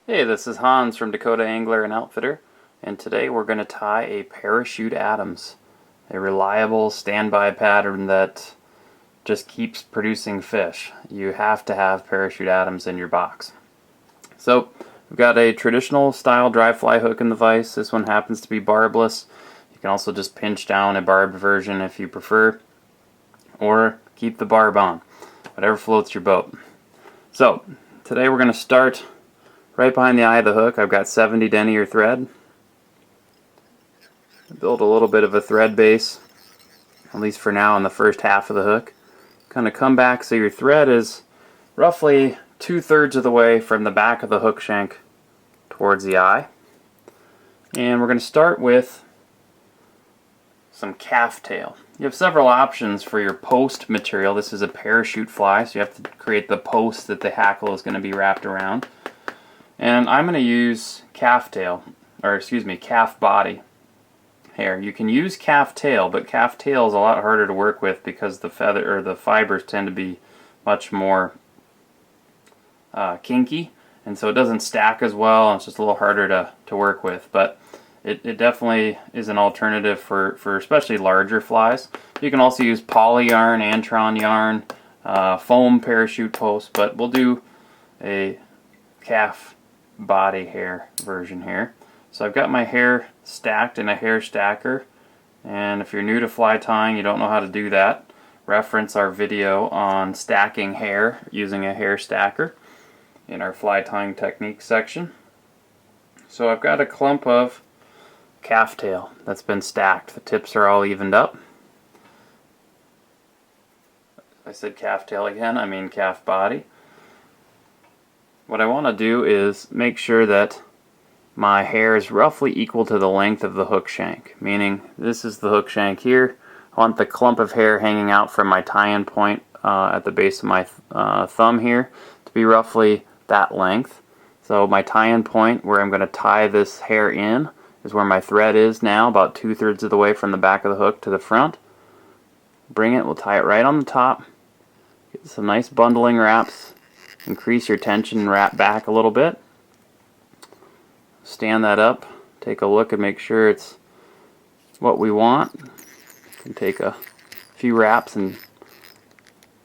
Hey, this is Hans from Dakota Angler and Outfitter, and today we're going to tie a parachute Adams, a reliable standby pattern that just keeps producing fish. You have to have parachute Adams in your box. So we've got a traditional style dry fly hook in the vise. This one happens to be barbless. You can also just pinch down a barbed version if you prefer, or keep the barb on, whatever floats your boat. So today we're going to start right behind the eye of the hook. I've got 70 denier thread. Build a little bit of a thread base, at least for now, on the first half of the hook. Kind of come back so your thread is roughly 2/3 of the way from the back of the hook shank towards the eye. And we're going to start with some calf tail. You have several options for your post material. This is a parachute fly, so you have to create the post that the hackle is going to be wrapped around. And I'm going to use calf body hair. You can use calf tail, but calf tail is a lot harder to work with because the fibers tend to be much more kinky, and so it doesn't stack as well, and it's just a little harder to work with. But it definitely is an alternative for especially larger flies. You can also use poly yarn, Antron yarn, foam parachute posts, but we'll do a calf body hair version here. So I've got my hair stacked in a hair stacker, and if you're new to fly tying, you don't know how to do that, reference our video on stacking hair using a hair stacker in our fly tying technique section. So I've got a clump of calf tail that's been stacked. The tips are all evened up. I said calf tail again, I mean calf body. What I want to do is make sure that my hair is roughly equal to the length of the hook shank, meaning this is the hook shank here. I want the clump of hair hanging out from my tie-in point at the base of my thumb here to be roughly that length. So my tie-in point where I'm going to tie this hair in is where my thread is now, about 2/3 of the way from the back of the hook to the front. Bring it, we'll tie it right on the top, get some nice bundling wraps. Increase your tension and wrap back a little bit. Stand that up, take a look and make sure it's what we want. You can take a few wraps and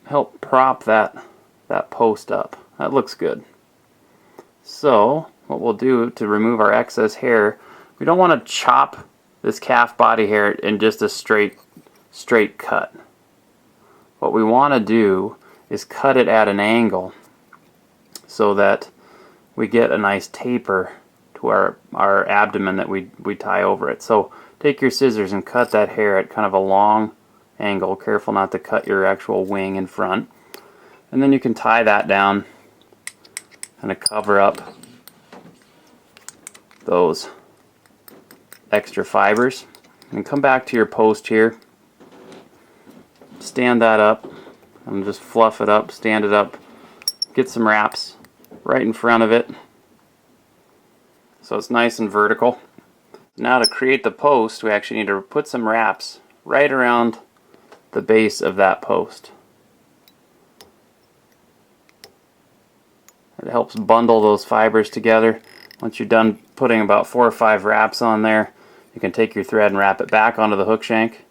help prop that post up. That looks good. So what we'll do to remove our excess hair, we don't want to chop this calf body hair in just a straight cut. What we want to do is cut it at an angle so that we get a nice taper to our abdomen that we tie over it. So take your scissors and cut that hair at kind of a long angle. Careful not to cut your actual wing in front. And then you can tie that down and cover up those extra fibers. And come back to your post here. Stand that up and just fluff it up, stand it up. Get some wraps right in front of it so it's nice and vertical. Now to create the post, we actually need to put some wraps right around the base of that post. It helps bundle those fibers together. Once you're done putting about 4 or 5 wraps on there, you can take your thread and wrap it back onto the hook shank.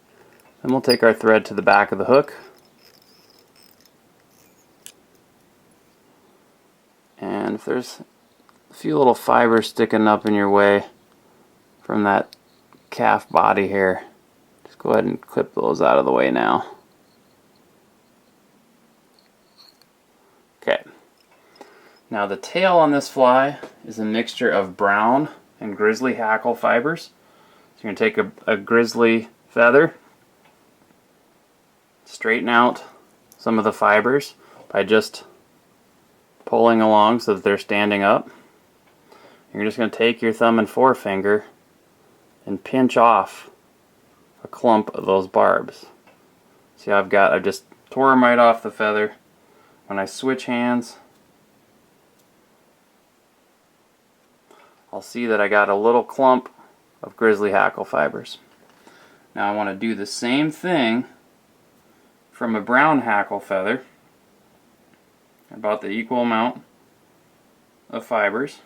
Then we'll take our thread to the back of the hook. And if there's a few little fibers sticking up in your way from that calf body hair, just go ahead and clip those out of the way now. Okay. Now the tail on this fly is a mixture of brown and grizzly hackle fibers. So you're going to take a grizzly feather, straighten out some of the fibers by just pulling along so that they're standing up. You're just going to take your thumb and forefinger and pinch off a clump of those barbs. See how I've just tore them right off the feather. When I switch hands, I'll see that I got a little clump of grizzly hackle fibers. Now I want to do the same thing from a brown hackle feather, about the equal amount of fibers.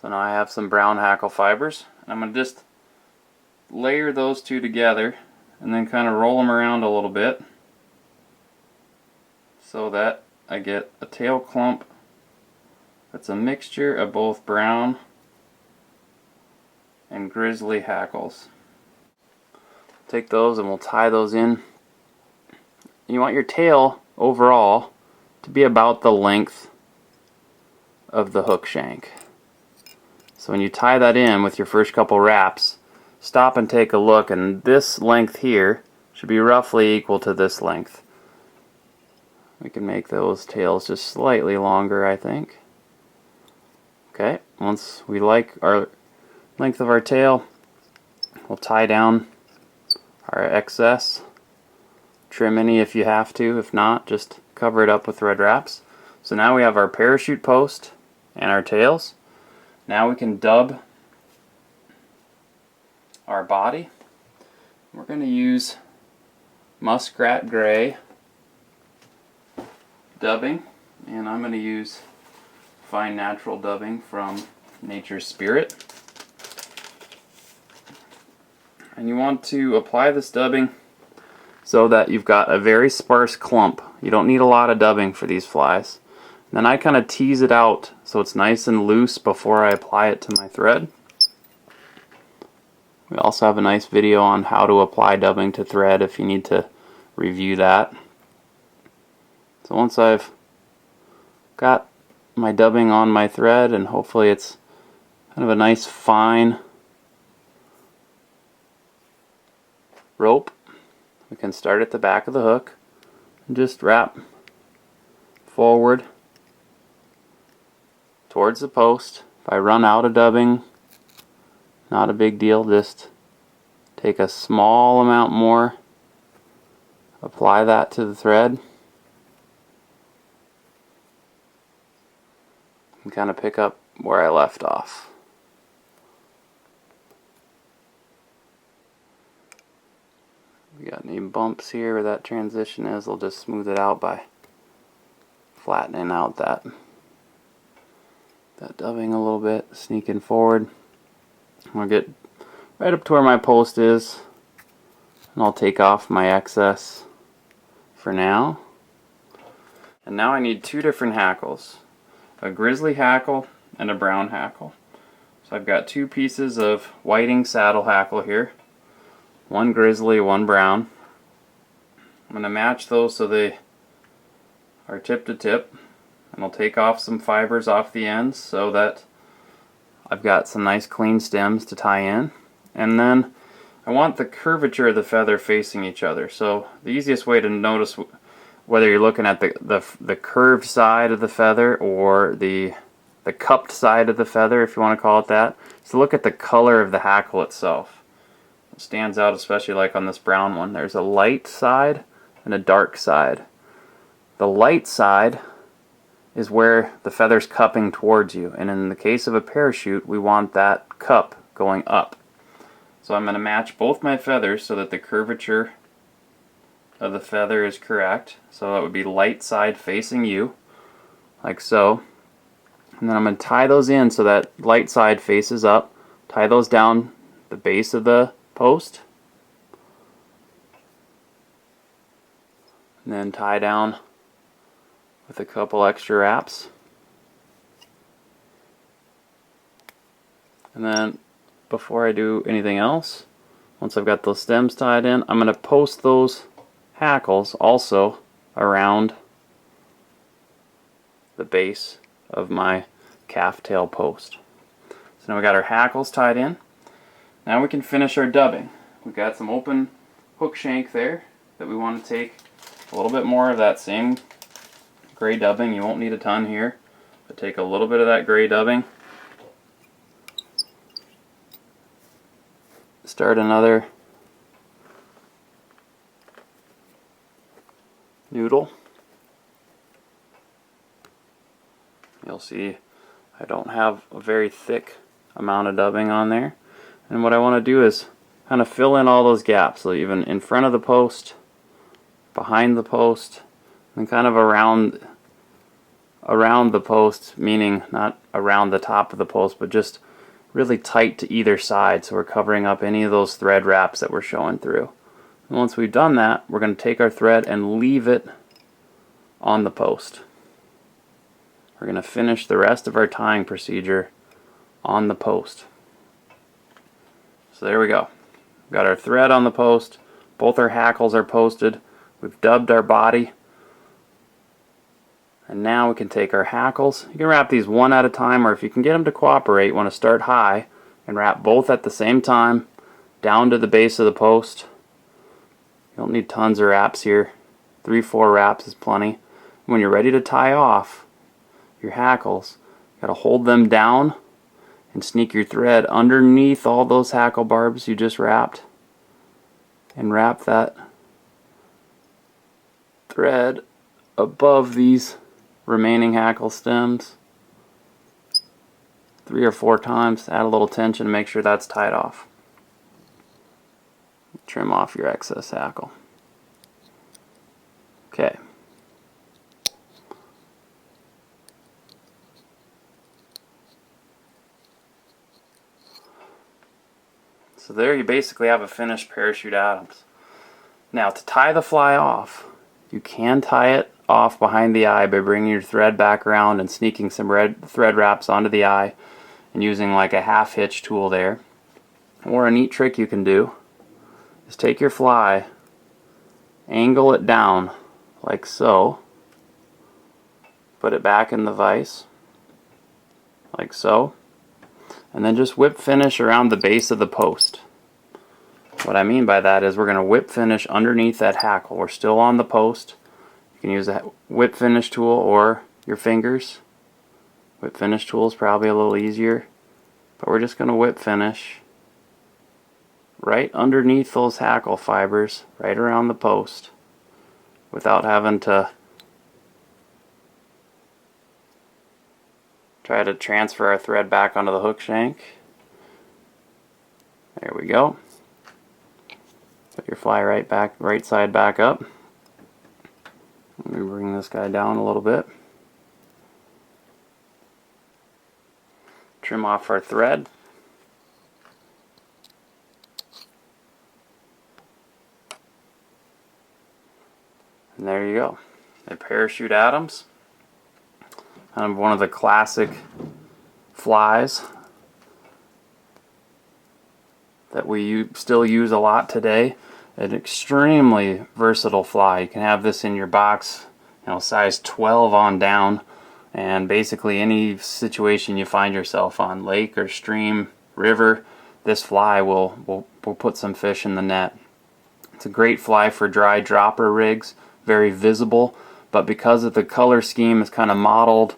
So now I have some brown hackle fibers, and I'm going to just layer those two together and then kind of roll them around a little bit so that I get a tail clump that's a mixture of both brown and grizzly hackles. Take those and we'll tie those in. You want your tail overall to be about the length of the hook shank. So when you tie that in with your first couple wraps, stop and take a look, and this length here should be roughly equal to this length. We can make those tails just slightly longer, I think. Okay, once we like our length of our tail, we'll tie down our excess. Trim any if you have to, if not, just cover it up with thread wraps. So now we have our parachute post and our tails. Now we can dub our body. We're going to use muskrat gray dubbing, and I'm going to use fine natural dubbing from Nature's Spirit. And you want to apply this dubbing so that you've got a very sparse clump. You don't need a lot of dubbing for these flies. And then I kind of tease it out so it's nice and loose before I apply it to my thread. We also have a nice video on how to apply dubbing to thread if you need to review that. So once I've got my dubbing on my thread, and hopefully it's kind of a nice fine rope, we can start at the back of the hook and just wrap forward towards the post. If I run out of dubbing, not a big deal, just take a small amount more, apply that to the thread, and kind of pick up where I left off. If we got any bumps here where that transition is, I'll just smooth it out by flattening out that dubbing a little bit, sneaking forward. I'll get right up to where my post is, and I'll take off my excess for now. And now I need two different hackles, a grizzly hackle and a brown hackle. So I've got two pieces of whiting saddle hackle here, one grizzly, one brown. I'm going to match those so they are tip to tip, and I'll take off some fibers off the ends so that I've got some nice clean stems to tie in. And then I want the curvature of the feather facing each other. So the easiest way to notice whether you're looking at the curved side of the feather or the cupped side of the feather, if you want to call it that, is to look at the color of the hackle itself. It stands out, especially like on this brown one. There's a light side and a dark side. The light side is where the feather's cupping towards you, and in the case of a parachute, we want that cup going up. So I'm going to match both my feathers so that the curvature of the feather is correct. So that would be light side facing you, like so. And then I'm going to tie those in so that light side faces up. Tie those down the base of the post, and then tie down with a couple extra wraps. And then before I do anything else, once I've got those stems tied in, I'm going to post those hackles also around the base of my calf tail post. So now we got our hackles tied in. Now we can finish our dubbing. We've got some open hook shank there that we want to take a little bit more of that same gray dubbing. You won't need a ton here, but take a little bit of that gray dubbing. Start another noodle. You'll see I don't have a very thick amount of dubbing on there. And what I want to do is kind of fill in all those gaps, so even in front of the post, behind the post, and kind of around around the post, meaning not around the top of the post, but just really tight to either side, so we're covering up any of those thread wraps that we're showing through. And once we've done that, we're going to take our thread and leave it on the post. We're going to finish the rest of our tying procedure on the post. So there we go. We've got our thread on the post, both our hackles are posted, we've dubbed our body, and now we can take our hackles. You can wrap these one at a time, or if you can get them to cooperate, you want to start high and wrap both at the same time down to the base of the post. You don't need tons of wraps here. 3-4 wraps is plenty. When you're ready to tie off your hackles, you got to hold them down and sneak your thread underneath all those hackle barbs you just wrapped, and wrap that thread above these remaining hackle stems 3 or 4 times. Add a little tension to make sure that's tied off. Trim off your excess hackle. Okay. So there you basically have a finished parachute Adams. Now to tie the fly off, you can tie it off behind the eye by bringing your thread back around and sneaking some red thread wraps onto the eye and using like a half hitch tool there. Or a neat trick you can do is take your fly, angle it down like so, put it back in the vise like so, and then just whip finish around the base of the post. What I mean by that is we're going to whip finish underneath that hackle. We're still on the post. You can use a whip finish tool or your fingers. Whip finish tool is probably a little easier, but we're just going to whip finish right underneath those hackle fibers, right around the post, without having to try to transfer our thread back onto the hook shank. There we go. Put your fly right side back up. Let me bring this guy down a little bit. Trim off our thread. And there you go. A parachute Adams. Kind of one of the classic flies that we still use a lot today. An extremely versatile fly. You can have this in your box, size 12 on down, and basically any situation you find yourself on, lake or stream, river, this fly will put some fish in the net. It's a great fly for dry dropper rigs, very visible, but because of the color scheme is kind of mottled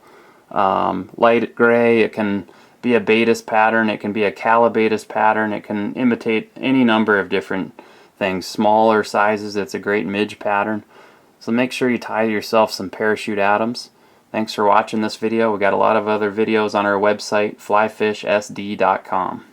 light gray, it can be a Batis pattern, it can be a Calabatis pattern, it can imitate any number of different things. Smaller sizes, it's a great midge pattern. So make sure you tie yourself some parachute Adams. Thanks for watching this video. We got a lot of other videos on our website, flyfishsd.com.